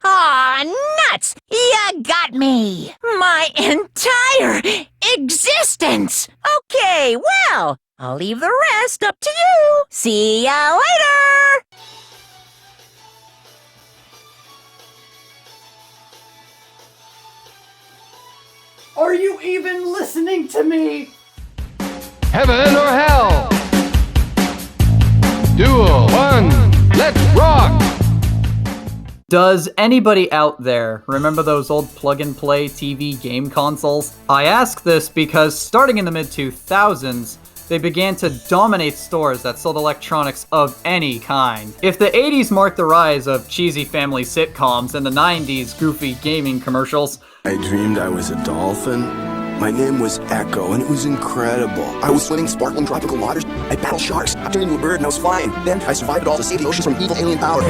Aw, nuts! You got me! My entire existence! Okay, well, I'll leave the rest up to you. See ya later! Are you even listening to me? Heaven or hell? Duel 1, let's rock! Does anybody out there remember those old plug-and-play TV game consoles? I ask this because starting in the mid-2000s, they began to dominate stores that sold electronics of any kind. If the 80s marked the rise of cheesy family sitcoms and the 90s goofy gaming commercials, I dreamed I was a dolphin. My name was Echo, and it was incredible. I was swimming sparkling tropical waters. I battled sharks. I turned into a bird, and I was flying. Then I survived it all to save the oceans from evil alien power.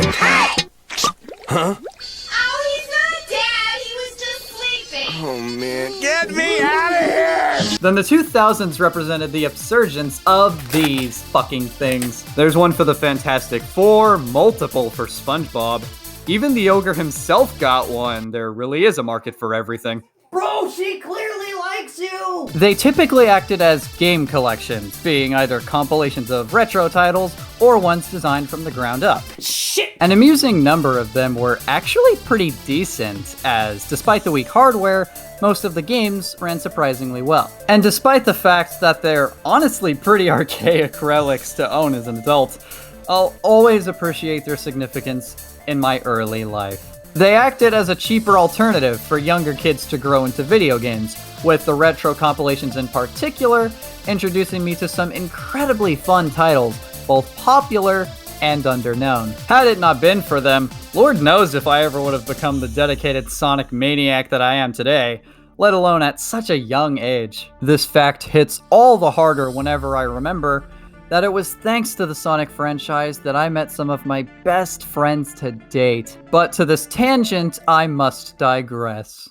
Huh? Oh, he's not dead. He was just sleeping. Oh, man. Get me out of here! then the 2000s represented the upsurgence of these fucking things. There's one for the Fantastic Four, multiple for SpongeBob. Even the ogre himself got one. There really is a market for everything. Bro, she clearly likes you! They typically acted as game collections, being either compilations of retro titles or ones designed from the ground up. Shit! An amusing number of them were actually pretty decent, as despite the weak hardware, most of the games ran surprisingly well. And despite the fact that they're honestly pretty archaic relics to own as an adult, I'll always appreciate their significance in my early life. They acted as a cheaper alternative for younger kids to grow into video games, with the retro compilations in particular introducing me to some incredibly fun titles, both popular and underknown. Had it not been for them, Lord knows if I ever would have become the dedicated Sonic maniac that I am today, let alone at such a young age. This fact hits all the harder whenever I remember that it was thanks to the Sonic franchise that I met some of my best friends to date. But to this tangent, I must digress.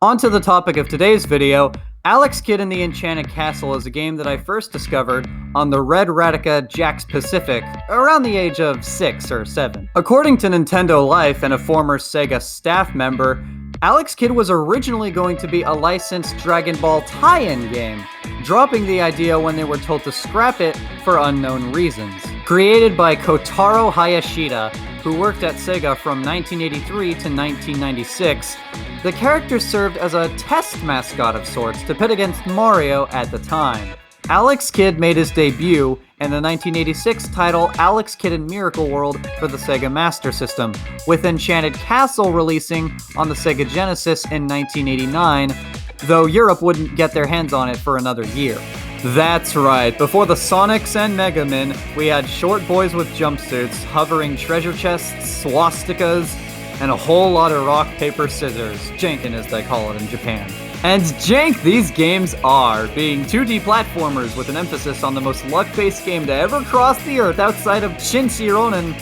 On to the topic of today's video, Alex Kidd in the Enchanted Castle is a game that I first discovered on the Red Radica Jax Pacific around the age of 6 or 7. According to Nintendo Life and a former Sega staff member, Alex Kidd was originally going to be a licensed Dragon Ball tie-in game, dropping the idea when they were told to scrap it for unknown reasons. Created by Kotaro Hayashida, who worked at Sega from 1983 to 1996, the character served as a test mascot of sorts to pit against Mario at the time. Alex Kidd made his debut in the 1986 title Alex Kidd in Miracle World for the Sega Master System, with Enchanted Castle releasing on the Sega Genesis in 1989, though Europe wouldn't get their hands on it for another year. That's right, before the Sonics and Mega Men, we had short boys with jumpsuits, hovering treasure chests, swastikas, and a whole lot of rock, paper, scissors, jankin' as they call it in Japan. And jank these games are, being 2D platformers with an emphasis on the most luck-based game to ever cross the earth outside of Shinshi Ronin,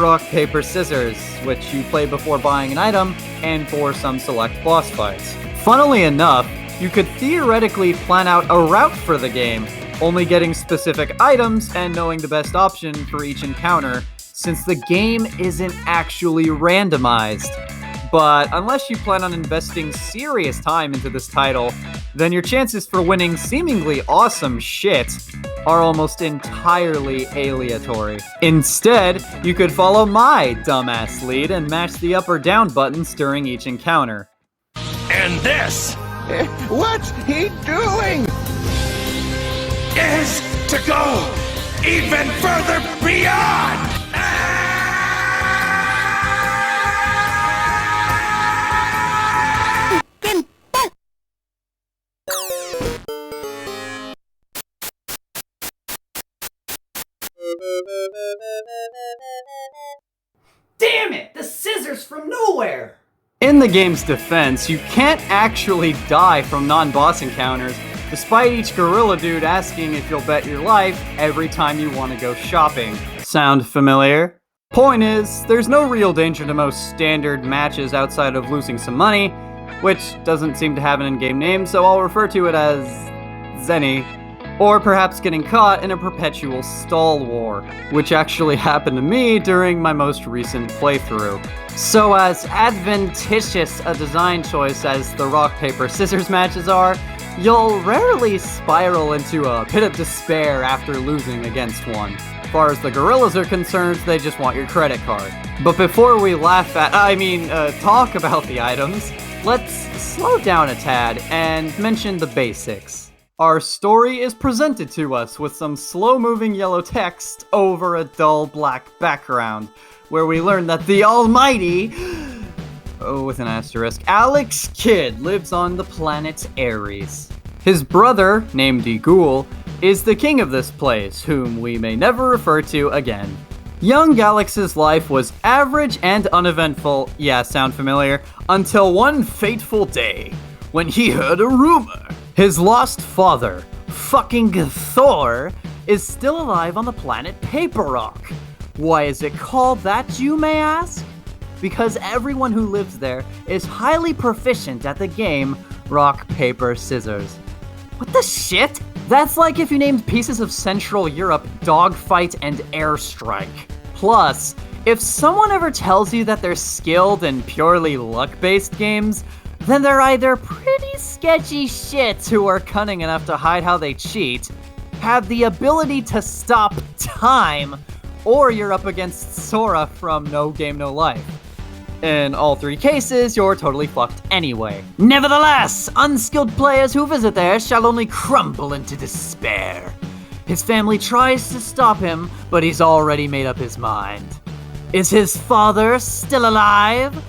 rock, paper, scissors, which you play before buying an item, and for some select boss fights. Funnily enough, you could theoretically plan out a route for the game, only getting specific items and knowing the best option for each encounter, since the game isn't actually randomized. But unless you plan on investing serious time into this title, then your chances for winning seemingly awesome shit are almost entirely aleatory. Instead, you could follow my dumbass lead and mash the up or down buttons during each encounter. And this What's he doing? is to go even further beyond! Damn it! The scissors from nowhere! In the game's defense, you can't actually die from non-boss encounters, despite each gorilla dude asking if you'll bet your life every time you want to go shopping. Sound familiar? Point is, there's no real danger to most standard matches outside of losing some money, which doesn't seem to have an in-game name, so I'll refer to it as Zenny. or perhaps getting caught in a perpetual stall war, which actually happened to me during my most recent playthrough. So as adventitious a design choice as the rock, paper, scissors matches are, you'll rarely spiral into a pit of despair after losing against one. As far as the gorillas are concerned, they just want your credit card. But before we talk about the items, let's slow down a tad and mention the basics. Our story is presented to us with some slow-moving yellow text over a dull black background, where we learn that the almighty, with an asterisk, Alex Kidd lives on the planet Ares. His brother, named Ghoul, is the king of this place, whom we may never refer to again. Young Alex's life was average and uneventful, yeah, sound familiar, until one fateful day, when he heard a rumor. His lost father, fucking Thor, is still alive on the planet Paper Rock. Why is it called that, you may ask? Because everyone who lives there is highly proficient at the game Rock, Paper, Scissors. What the shit? That's like if you named pieces of Central Europe Dogfight and Airstrike. Plus, if someone ever tells you that they're skilled in purely luck-based games, then they're either pretty sketchy shits who are cunning enough to hide how they cheat, have the ability to stop time, or you're up against Sora from No Game No Life. In all three cases, you're totally fucked anyway. Nevertheless, unskilled players who visit there shall only crumble into despair. His family tries to stop him, but he's already made up his mind. Is his father still alive?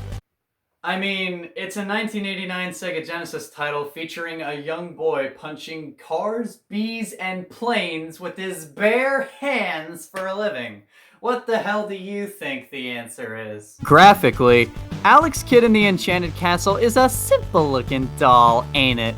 I mean, it's a 1989 Sega Genesis title featuring a young boy punching cars, bees, and planes with his bare hands for a living. What the hell do you think the answer is? Graphically, Alex Kidd in the Enchanted Castle is a simple-looking doll, ain't it?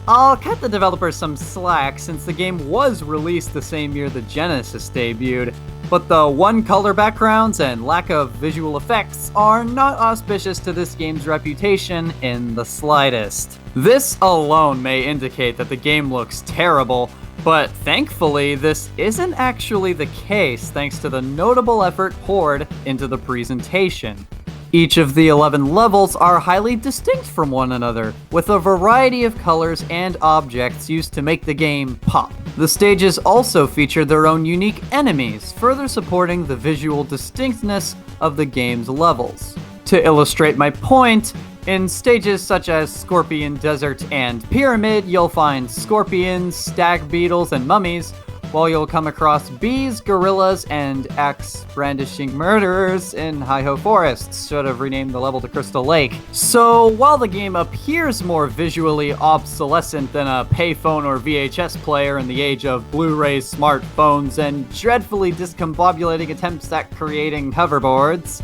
I'll cut the developers some slack since the game was released the same year the Genesis debuted, but the one-color backgrounds and lack of visual effects are not auspicious to this game's reputation in the slightest. This alone may indicate that the game looks terrible, but thankfully this isn't actually the case thanks to the notable effort poured into the presentation. Each of the 11 levels are highly distinct from one another, with a variety of colors and objects used to make the game pop. The stages also feature their own unique enemies, further supporting the visual distinctness of the game's levels. To illustrate my point, in stages such as Scorpion Desert and Pyramid, you'll find scorpions, stag beetles, and mummies, while you'll come across bees, gorillas, and axe-brandishing murderers in Hi-Ho Forests. Should have renamed the level to Crystal Lake. So, while the game appears more visually obsolescent than a payphone or VHS player in the age of Blu-rays, smartphones, and dreadfully discombobulating attempts at creating hoverboards,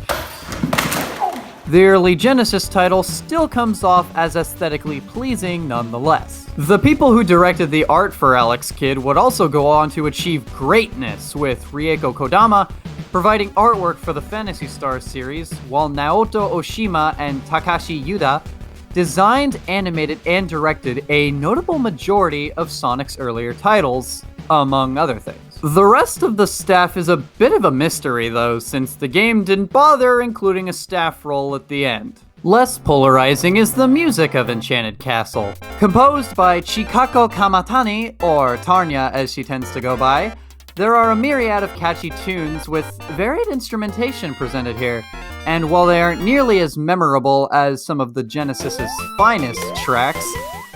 the early Genesis title still comes off as aesthetically pleasing nonetheless. The people who directed the art for Alex Kidd would also go on to achieve greatness, with Rieko Kodama providing artwork for the Phantasy Star series, while Naoto Oshima and Takashi Yuda designed, animated, and directed a notable majority of Sonic's earlier titles, among other things. The rest of the staff is a bit of a mystery though, since the game didn't bother including a staff role at the end. Less polarizing is the music of Enchanted Castle. Composed by Chikako Kamatani, or Tarnya as she tends to go by, there are a myriad of catchy tunes with varied instrumentation presented here, and while they aren't nearly as memorable as some of the Genesis's finest tracks,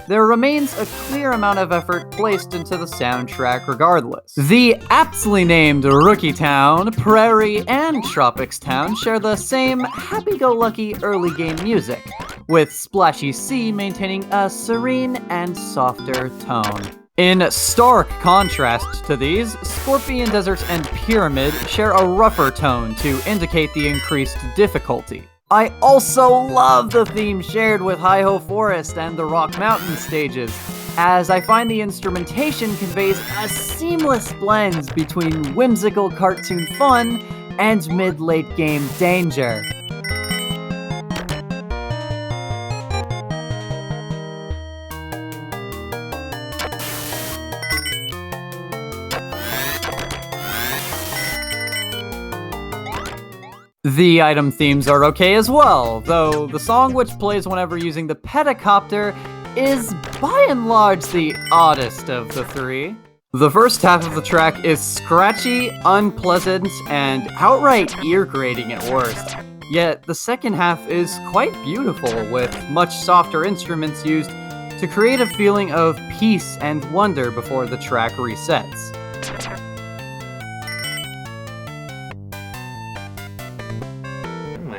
there remains a clear amount of effort placed into the soundtrack regardless. The aptly named Rookie Town, Prairie, and Tropics Town share the same happy-go-lucky early game music, with Splashy Sea maintaining a serene and softer tone. In stark contrast to these, Scorpion Desert and Pyramid share a rougher tone to indicate the increased difficulty. I also love the theme shared with Hi-Ho Forest and the Rock Mountain stages, as I find the instrumentation conveys a seamless blend between whimsical cartoon fun and mid-late game danger. The item themes are okay as well, though the song which plays whenever using the pedicopter is by and large the oddest of the three. The first half of the track is scratchy, unpleasant, and outright ear-grating at worst. Yet the second half is quite beautiful, with much softer instruments used to create a feeling of peace and wonder before the track resets.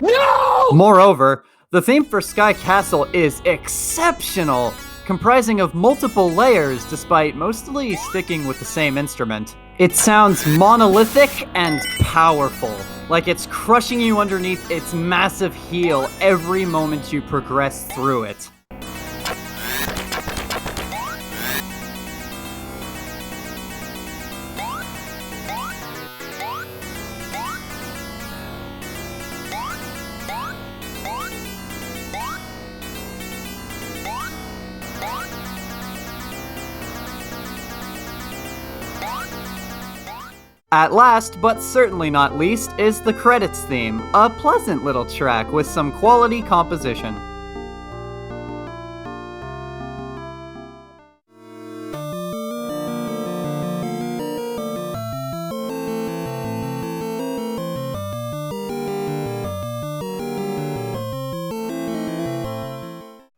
No! Moreover, the theme for Sky Castle is exceptional, comprising of multiple layers despite mostly sticking with the same instrument. It sounds monolithic and powerful, like it's crushing you underneath its massive heel every moment you progress through it. At last, but certainly not least, is the credits theme, a pleasant little track with some quality composition.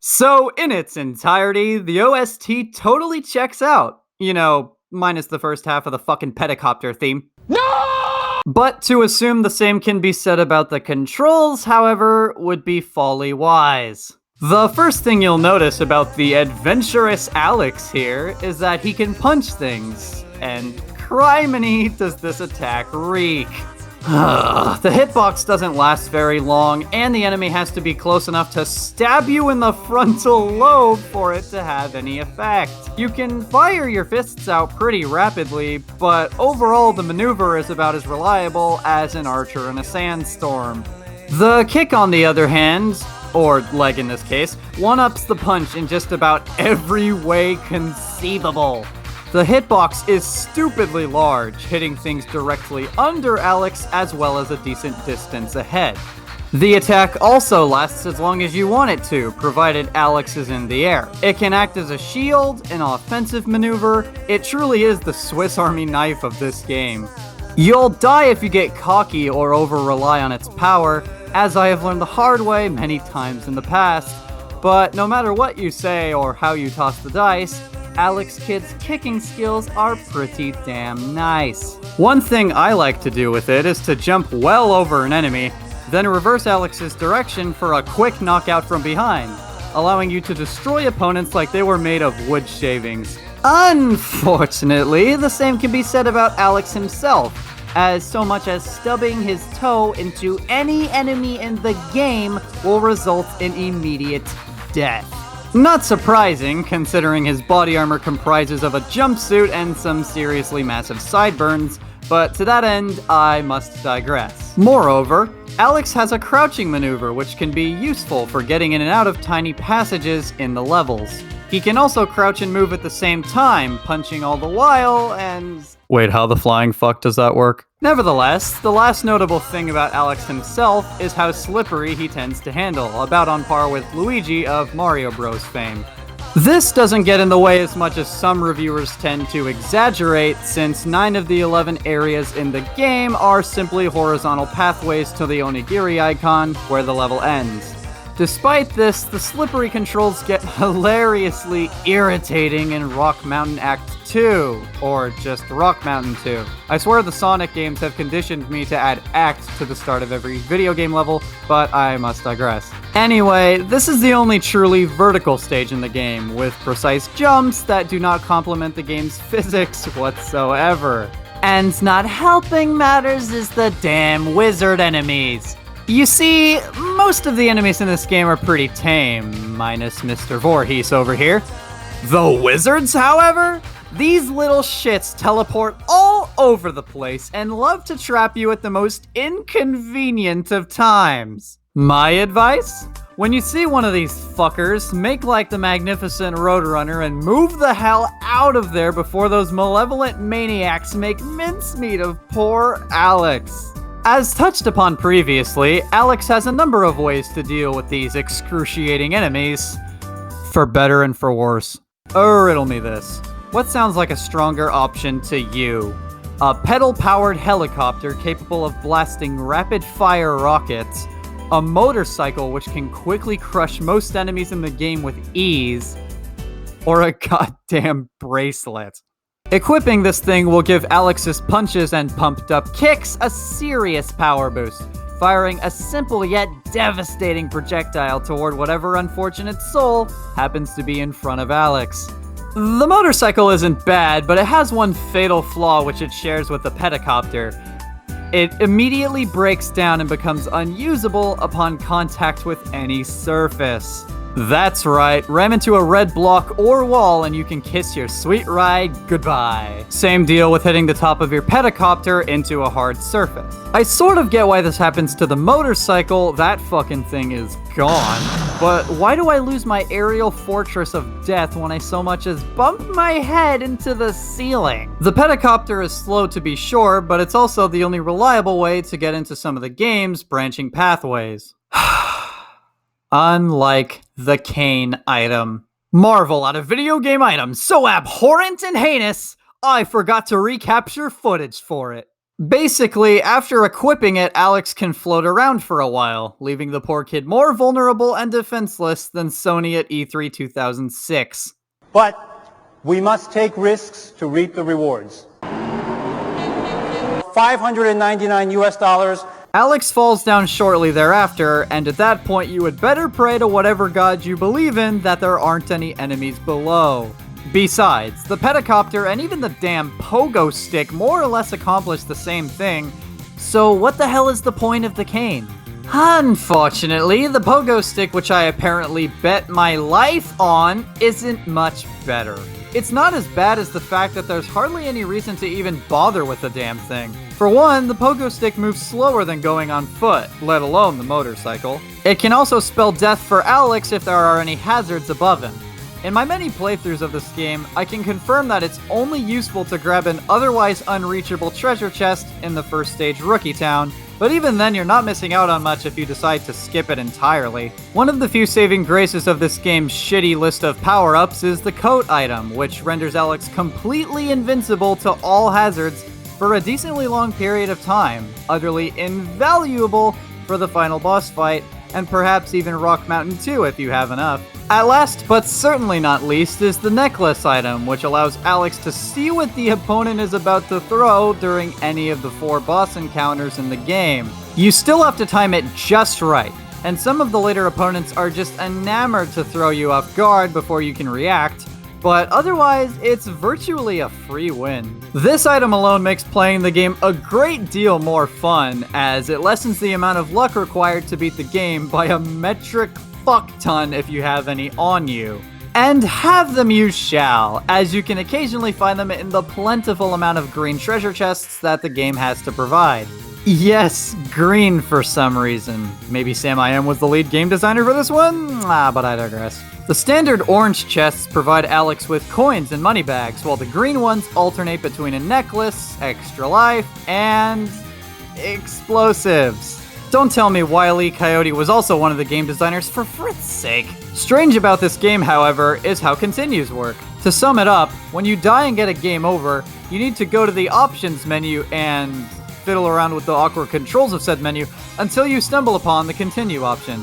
So, in its entirety, the OST totally checks out. You know, minus the first half of the fucking pedicopter theme. No! But to assume the same can be said about the controls, however, would be folly wise. The first thing you'll notice about the adventurous Alex here is that he can punch things, and criminy does this attack reek. The hitbox doesn't last very long, and the enemy has to be close enough to stab you in the frontal lobe for it to have any effect. You can fire your fists out pretty rapidly, but overall the maneuver is about as reliable as an archer in a sandstorm. The kick, on the other hand, or leg in this case, one-ups the punch in just about every way conceivable. The hitbox is stupidly large, hitting things directly under Alex as well as a decent distance ahead. The attack also lasts as long as you want it to, provided Alex is in the air. It can act as a shield, an offensive maneuver. It truly is the Swiss Army knife of this game. You'll die if you get cocky or over-rely on its power, as I have learned the hard way many times in the past. But no matter what you say or how you toss the dice, Alex Kidd's kicking skills are pretty damn nice. One thing I like to do with it is to jump well over an enemy, then reverse Alex's direction for a quick knockout from behind, allowing you to destroy opponents like they were made of wood shavings. Unfortunately, the same can be said about Alex himself, as so much as stubbing his toe into any enemy in the game will result in immediate death. Not surprising, considering his body armor comprises of a jumpsuit and some seriously massive sideburns, but to that end, I must digress. Moreover, Alex has a crouching maneuver which can be useful for getting in and out of tiny passages in the levels. He can also crouch and move at the same time, punching all the while, and... Wait, how the flying fuck does that work? Nevertheless, the last notable thing about Alex himself is how slippery he tends to handle, about on par with Luigi of Mario Bros. Fame. This doesn't get in the way as much as some reviewers tend to exaggerate, since 9 of the 11 areas in the game are simply horizontal pathways to the onigiri icon, where the level ends. Despite this, the slippery controls get hilariously irritating in Rock Mountain Act 2, or just Rock Mountain 2. I swear the Sonic games have conditioned me to add Act to the start of every video game level, but I must digress. Anyway, this is the only truly vertical stage in the game, with precise jumps that do not complement the game's physics whatsoever. And not helping matters is the damn wizard enemies. You see, most of the enemies in this game are pretty tame, minus Mr. Voorhees over here. The wizards, however? These little shits teleport all over the place and love to trap you at the most inconvenient of times. My advice? When you see one of these fuckers, make like the magnificent Roadrunner and move the hell out of there before those malevolent maniacs make mincemeat of poor Alex. As touched upon previously, Alex has a number of ways to deal with these excruciating enemies, for better and for worse. Riddle me this. What sounds like a stronger option to you? A pedal-powered helicopter capable of blasting rapid-fire rockets, a motorcycle which can quickly crush most enemies in the game with ease, or a goddamn bracelet? Equipping this thing will give Alex's punches and pumped-up kicks a serious power boost, firing a simple yet devastating projectile toward whatever unfortunate soul happens to be in front of Alex. The motorcycle isn't bad, but it has one fatal flaw which it shares with the pedicopter. It immediately breaks down and becomes unusable upon contact with any surface. That's right, ram into a red block or wall and you can kiss your sweet ride goodbye. Same deal with hitting the top of your pedicopter into a hard surface. I sort of get why this happens to the motorcycle, that fucking thing is gone. But why do I lose my aerial fortress of death when I so much as bump my head into the ceiling? The pedicopter is slow to be sure, but it's also the only reliable way to get into some of the game's branching pathways. Unlike the cane item. Marvel at a video game item so abhorrent and heinous, I forgot to recapture footage for it. Basically, after equipping it, Alex can float around for a while, leaving the poor kid more vulnerable and defenseless than Sony at E3 2006. But we must take risks to reap the rewards. $599 US. Alex falls down shortly thereafter, and at that point you would better pray to whatever god you believe in that there aren't any enemies below. Besides, the pedicopter and even the damn pogo stick more or less accomplish the same thing, so what the hell is the point of the cane? Unfortunately, the pogo stick, which I apparently bet my life on, isn't much better. It's not as bad as the fact that there's hardly any reason to even bother with the damn thing. For one, the pogo stick moves slower than going on foot, let alone the motorcycle. It can also spell death for Alex if there are any hazards above him. In my many playthroughs of this game, I can confirm that it's only useful to grab an otherwise unreachable treasure chest in the first stage Rookie Town, but even then you're not missing out on much if you decide to skip it entirely. One of the few saving graces of this game's shitty list of power-ups is the coat item, which renders Alex completely invincible to all hazards for a decently long period of time, utterly invaluable for the final boss fight, and perhaps even Rock Mountain 2 if you have enough. At last, but certainly not least, is the necklace item, which allows Alex to see what the opponent is about to throw during any of the 4 boss encounters in the game. You still have to time it just right, and some of the later opponents are just enamored to throw you off guard before you can react, but otherwise, it's virtually a free win. This item alone makes playing the game a great deal more fun, as it lessens the amount of luck required to beat the game by a metric fuck ton if you have any on you. And have them you shall, as you can occasionally find them in the plentiful amount of green treasure chests that the game has to provide. Yes, green for some reason. Maybe Sam I Am was the lead game designer for this one? But I digress. The standard orange chests provide Alex with coins and money bags, while the green ones alternate between a necklace, extra life, and explosives. Don't tell me Wile E. Coyote was also one of the game designers, for frick's sake. Strange about this game, however, is how continues work. To sum it up, when you die and get a game over, you need to go to the options menu and fiddle around with the awkward controls of said menu until you stumble upon the continue option.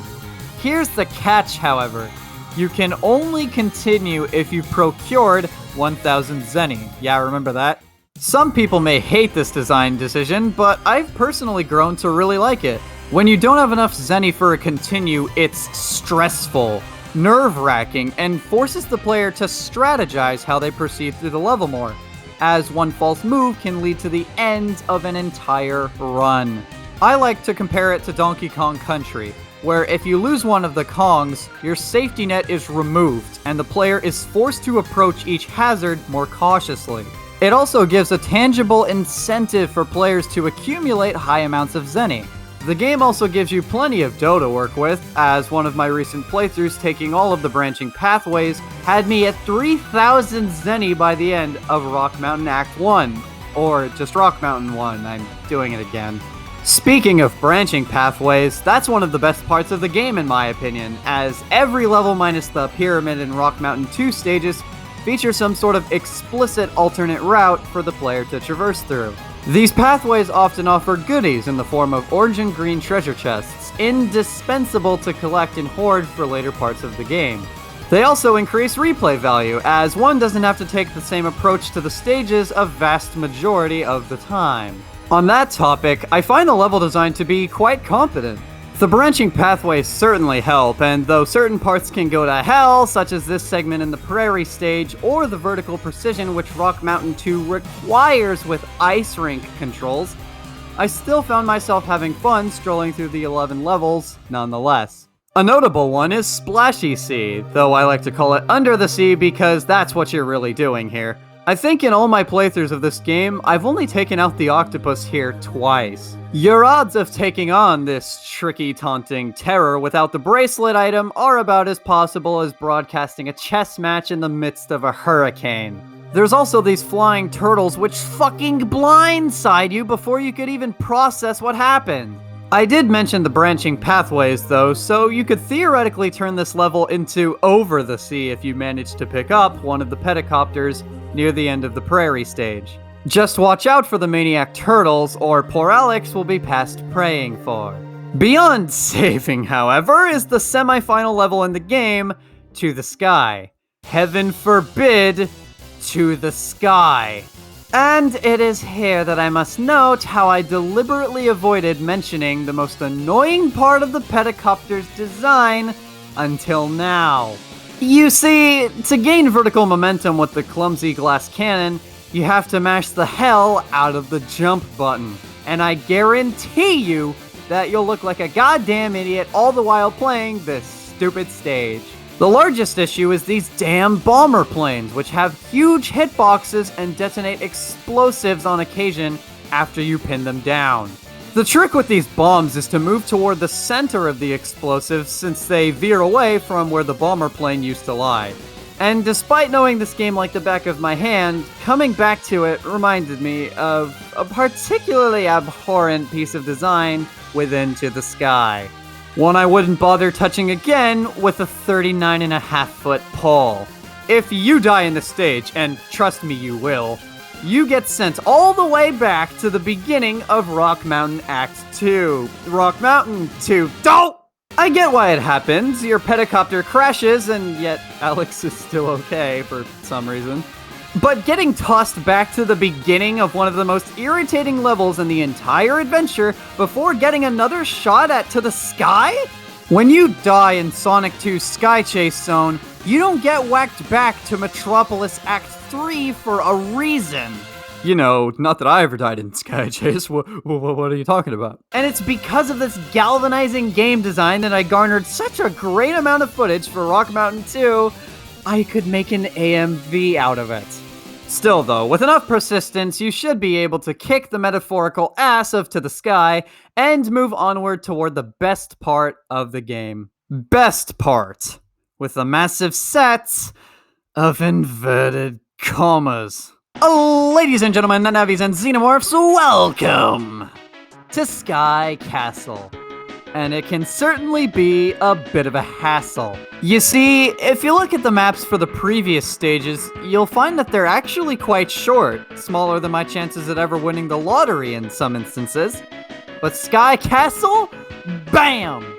Here's the catch, however. You can only continue if you've procured 1,000 zenny. Yeah, remember that? Some people may hate this design decision, but I've personally grown to really like it. When you don't have enough zenny for a continue, it's stressful, nerve-wracking, and forces the player to strategize how they proceed through the level more, as one false move can lead to the end of an entire run. I like to compare it to Donkey Kong Country, where if you lose one of the Kongs, your safety net is removed, and the player is forced to approach each hazard more cautiously. It also gives a tangible incentive for players to accumulate high amounts of zenny. The game also gives you plenty of dough to work with, as one of my recent playthroughs taking all of the branching pathways had me at 3,000 zenny by the end of Rock Mountain Act 1. Or just Rock Mountain 1, I'm doing it again. Speaking of branching pathways, that's one of the best parts of the game in my opinion, as every level minus the Pyramid and Rock Mountain 2 stages feature some sort of explicit alternate route for the player to traverse through. These pathways often offer goodies in the form of orange and green treasure chests, indispensable to collect and hoard for later parts of the game. They also increase replay value, as one doesn't have to take the same approach to the stages a vast majority of the time. On that topic, I find the level design to be quite competent. The branching pathways certainly help, and though certain parts can go to hell, such as this segment in the Prairie stage, or the vertical precision which Rock Mountain 2 requires with ice rink controls, I still found myself having fun strolling through the 11 levels nonetheless. A notable one is Splashy Sea, though I like to call it Under the Sea because that's what you're really doing here. I think in all my playthroughs of this game, I've only taken out the octopus here twice. Your odds of taking on this tricky, taunting terror without the bracelet item are about as possible as broadcasting a chess match in the midst of a hurricane. There's also these flying turtles which fucking blindside you before you could even process what happened. I did mention the branching pathways though, so you could theoretically turn this level into Over the Sea if you managed to pick up one of the pedicopters near the end of the Prairie stage. Just watch out for the maniac turtles, or poor Alex will be past praying for. Beyond saving, however, is the semi-final level in the game, To the Sky. Heaven forbid, to the sky. And it is here that I must note how I deliberately avoided mentioning the most annoying part of the pedicopter's design until now. You see, to gain vertical momentum with the clumsy glass cannon, you have to mash the hell out of the jump button. And I guarantee you that you'll look like a goddamn idiot all the while playing this stupid stage. The largest issue is these damn bomber planes, which have huge hitboxes and detonate explosives on occasion after you pin them down. The trick with these bombs is to move toward the center of the explosives since they veer away from where the bomber plane used to lie. And despite knowing this game like the back of my hand, coming back to it reminded me of a particularly abhorrent piece of design within To the Sky. One I wouldn't bother touching again with a 39.5-foot pole. If you die in the stage, and trust me you will, you get sent all the way back to the beginning of Rock Mountain Act 2. Rock Mountain 2. Don't! I get why it happens. Your pedicopter crashes, and yet Alex is still okay for some reason. But getting tossed back to the beginning of one of the most irritating levels in the entire adventure before getting another shot at To the Sky? When you die in Sonic 2's Sky Chase Zone, you don't get whacked back to Metropolis Act 3 for a reason. You know, not that I ever died in Sky Chase. What are you talking about? And it's because of this galvanizing game design that I garnered such a great amount of footage for Rock Mountain 2, I could make an AMV out of it. Still though, with enough persistence, you should be able to kick the metaphorical ass of To the Sky and move onward toward the best part of the game. Best part, with the massive sets of inverted commas. Ladies and gentlemen, navis and xenomorphs, welcome to Sky Castle. And it can certainly be a bit of a hassle. You see, if you look at the maps for the previous stages, you'll find that they're actually quite short, smaller than my chances at ever winning the lottery in some instances. But Sky Castle? Bam!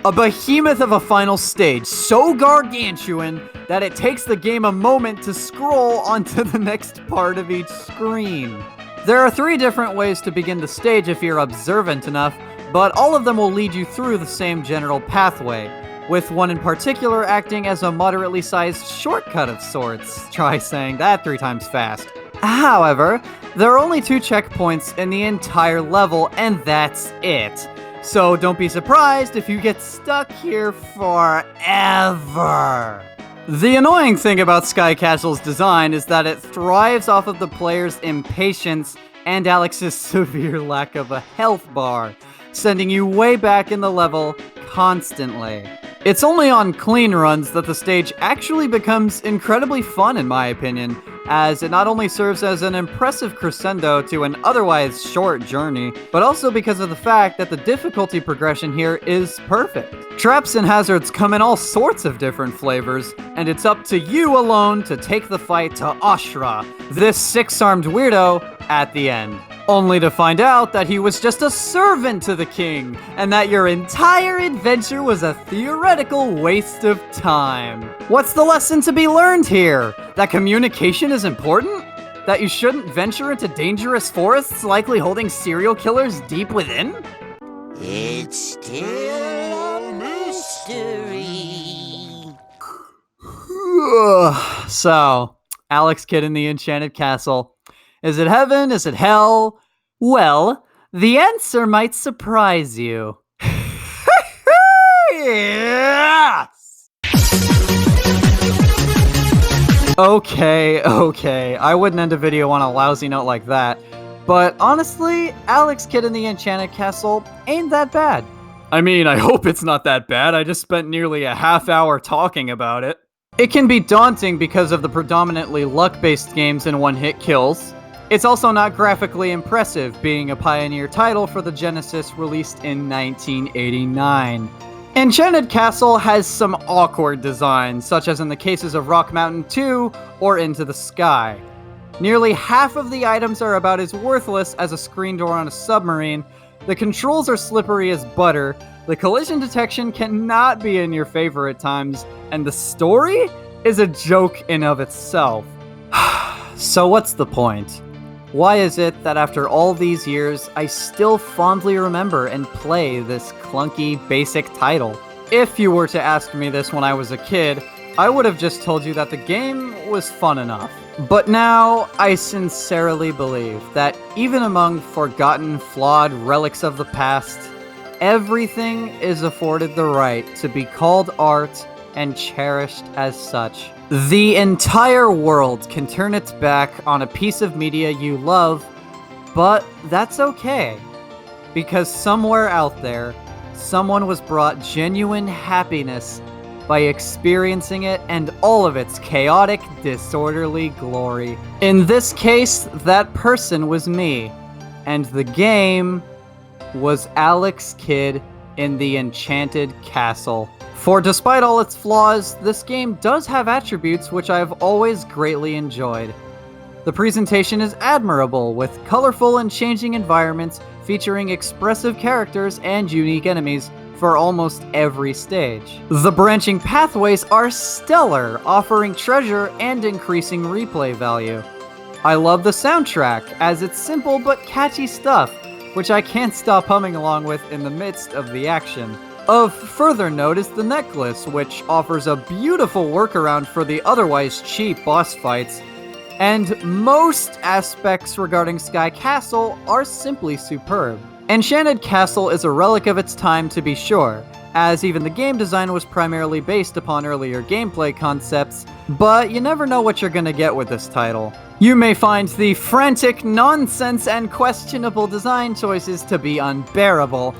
A behemoth of a final stage, so gargantuan that it takes the game a moment to scroll onto the next part of each screen. There are 3 different ways to begin the stage if you're observant enough, but all of them will lead you through the same general pathway, with one in particular acting as a moderately sized shortcut of sorts. Try saying that 3 times fast. However, there are only 2 checkpoints in the entire level, and that's it. So don't be surprised if you get stuck here forever. The annoying thing about Sky Castle's design is that it thrives off of the player's impatience and Alex's severe lack of a health bar, sending you way back in the level constantly. It's only on clean runs that the stage actually becomes incredibly fun in my opinion, as it not only serves as an impressive crescendo to an otherwise short journey, but also because of the fact that the difficulty progression here is perfect. Traps and hazards come in all sorts of different flavors, and it's up to you alone to take the fight to Ashra, this six-armed weirdo, at the end. Only to find out that he was just a servant to the king, and that your entire adventure was a theoretical waste of time. What's the lesson to be learned here? That communication is important? That you shouldn't venture into dangerous forests likely holding serial killers deep within? It's still a mystery. So, Alex Kidd in the Enchanted Castle. Is it heaven? Is it hell? Well, the answer might surprise you. Yes! Okay. I wouldn't end a video on a lousy note like that. But honestly, Alex Kidd in the Enchanted Castle ain't that bad. I mean, I hope it's not that bad. I just spent nearly a half hour talking about it. It can be daunting because of the predominantly luck-based games and one-hit kills. It's also not graphically impressive, being a pioneer title for the Genesis released in 1989. Enchanted Castle has some awkward designs, such as in the cases of Rock Mountain 2 or Into the Sky. Nearly half of the items are about as worthless as a screen door on a submarine, the controls are slippery as butter, the collision detection cannot be in your favor at times, and the story is a joke in of itself. So what's the point? Why is it that after all these years, I still fondly remember and play this clunky, basic title? If you were to ask me this when I was a kid, I would have just told you that the game was fun enough. But now, I sincerely believe that even among forgotten, flawed relics of the past, everything is afforded the right to be called art and cherished as such. The entire world can turn its back on a piece of media you love, but that's okay. Because somewhere out there, someone was brought genuine happiness by experiencing it and all of its chaotic, disorderly glory. In this case, that person was me, and the game was Alex Kidd in the Enchanted Castle. For despite all its flaws, this game does have attributes which I've always greatly enjoyed. The presentation is admirable, with colorful and changing environments featuring expressive characters and unique enemies for almost every stage. The branching pathways are stellar, offering treasure and increasing replay value. I love the soundtrack, as it's simple but catchy stuff, which I can't stop humming along with in the midst of the action. Of further note is the necklace, which offers a beautiful workaround for the otherwise cheap boss fights, and most aspects regarding Sky Castle are simply superb. Enchanted Castle is a relic of its time to be sure, as even the game design was primarily based upon earlier gameplay concepts, but you never know what you're gonna get with this title. You may find the frantic nonsense and questionable design choices to be unbearable,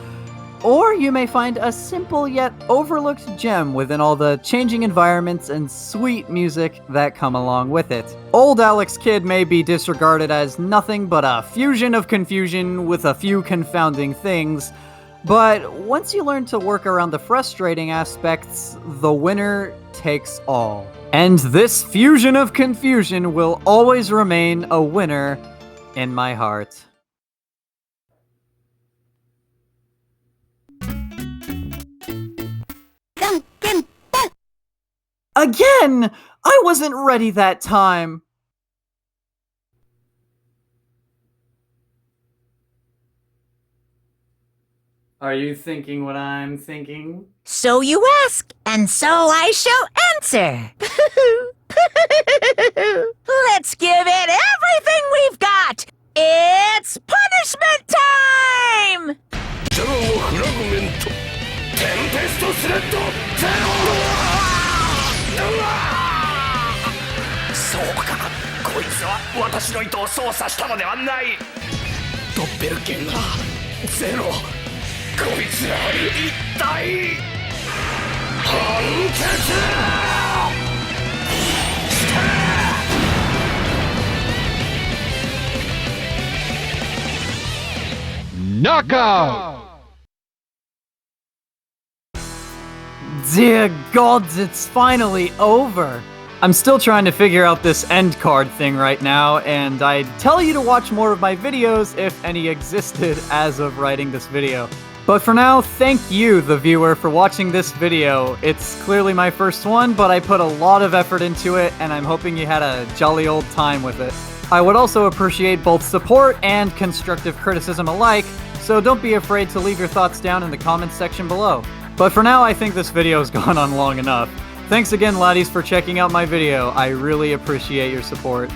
or you may find a simple yet overlooked gem within all the changing environments and sweet music that come along with it. Old Alex Kidd may be disregarded as nothing but a fusion of confusion with a few confounding things, but once you learn to work around the frustrating aspects, the winner takes all. And this fusion of confusion will always remain a winner in my heart. Again! I wasn't ready that time! Are you thinking what I'm thinking? So you ask, and so I shall answer. Let's give it everything we've got! It's punishment time! ゼロのフラグメントテンペストスレッドゼロそうかこいつは私の糸を操作したのではないドッペルゲンガーゼロこいつら一体判決 Knockout! Dear gods, it's finally over! I'm still trying to figure out this end card thing right now, and I'd tell you to watch more of my videos if any existed as of writing this video. But for now, thank you, the viewer, for watching this video. It's clearly my first one, but I put a lot of effort into it, and I'm hoping you had a jolly old time with it. I would also appreciate both support and constructive criticism alike, so don't be afraid to leave your thoughts down in the comments section below. But for now, I think this video's gone on long enough. Thanks again, laddies, for checking out my video. I really appreciate your support.